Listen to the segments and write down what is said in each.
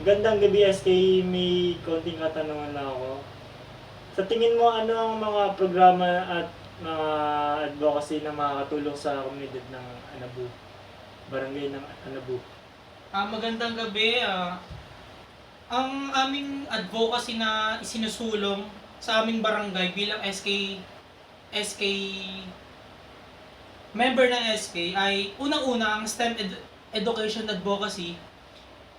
Gandang gabi SK, may konting katanungan lang ako. Sa tingin mo, ano ang mga programa at mga advocacy na makakatulong sa komunidad ng Anabu, barangay ng Anabu? Magandang gabi. Ang aming advocacy na isinusulong sa aming barangay bilang SK member ng SK ay unang-una ang STEM education advocacy.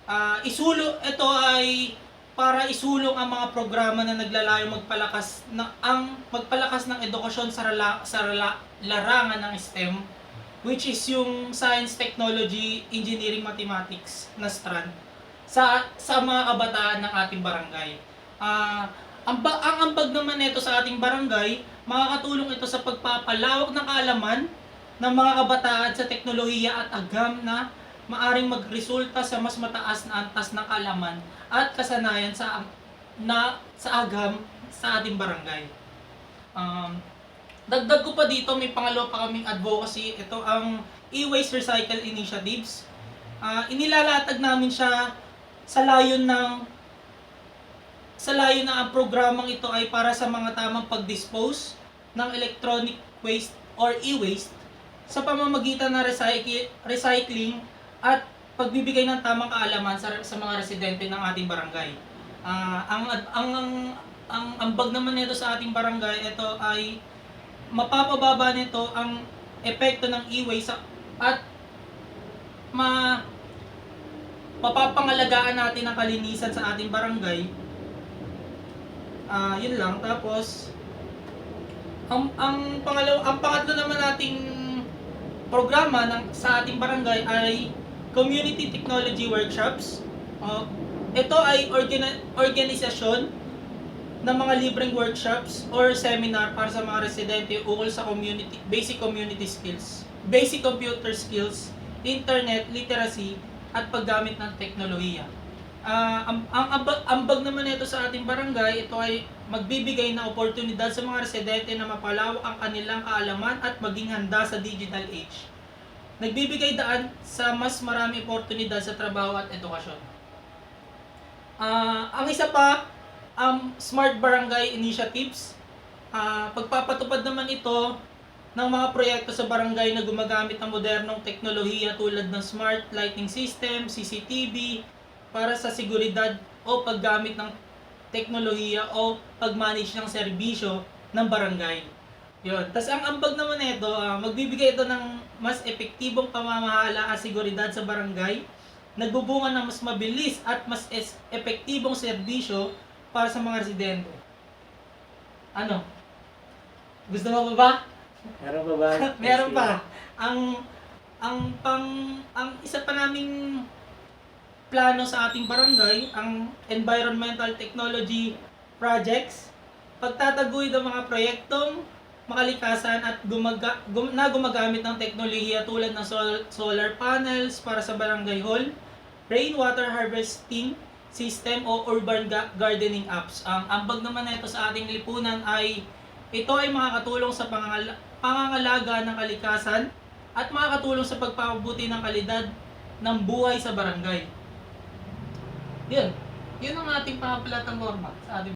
Ito ay para isulong ang mga programa na naglalayong magpalakas ng edukasyon sa larangan ng STEM, which is yung Science, Technology, Engineering, Mathematics na strand sa mga kabataan ng ating barangay. Ang ambag naman nito sa ating barangay, makakatulong ito sa pagpapalawak ng kaalaman ng mga kabataan sa teknolohiya at agam na maaring magresulta sa mas mataas na antas ng kaalaman at kasanayan sa agam sa ating barangay. Dagdag ko pa dito, may pangalawa pa kaming advocacy. Ito ang e-waste recycle initiatives. Inilalatag namin siya sa layon na ang programang ito ay para sa mga tamang pag-dispose ng electronic waste or e-waste sa pamamagitan ng recycling at pagbibigay ng tamang kaalaman sa mga residente ng ating barangay. Ang ambag naman nito sa ating barangay, ito ay mapapababa nito ang epekto ng e-waste at mapapangalagaan natin ang kalinisan sa ating barangay. Yun lang. Tapos ang pangatlo naman nating programa sa ating barangay ay community technology workshops. Ito ay organisasyon ng mga libreng workshops or seminar para sa mga residente ukol sa basic community skills, basic computer skills, internet literacy at paggamit ng teknolohiya. Ang ambag naman ito sa ating barangay, ito ay magbibigay ng oportunidad sa mga residente na mapalawak ang kanilang kaalaman at maging handa sa digital age. Nagbibigay daan sa mas marami oportunidad sa trabaho at edukasyon. Ang isa pa, Smart Barangay Initiatives. Pagpapatupad naman ito ng mga proyekto sa barangay na gumagamit ng modernong teknolohiya tulad ng smart lighting system, CCTV, para sa seguridad o paggamit ng teknolohiya o pag-manage ng serbisyo ng barangay. Yun. Tapos ang ambag naman nito, magbibigay ito ng mas epektibong pamamahala at seguridad sa barangay, nagbubunga ng mas mabilis at mas epektibong serbisyo para sa mga residente. Ano? Gusto mo pa ba? Meron pa ba? Meron SK? pa. Ang isa pa naming plano sa ating barangay, ang environmental technology projects, pagtataguyod ng mga proyektong makalikasan at gumagamit ng teknolohiya tulad ng solar panels para sa barangay hall, rainwater harvesting system o urban gardening apps. Ang ambag naman nito sa ating lipunan ay ito ay makakatulong sa pangangalaga ng kalikasan at makakatulong sa pagpapabuti ng kalidad ng buhay sa barangay. Yun ang ating pangplataforma sa ating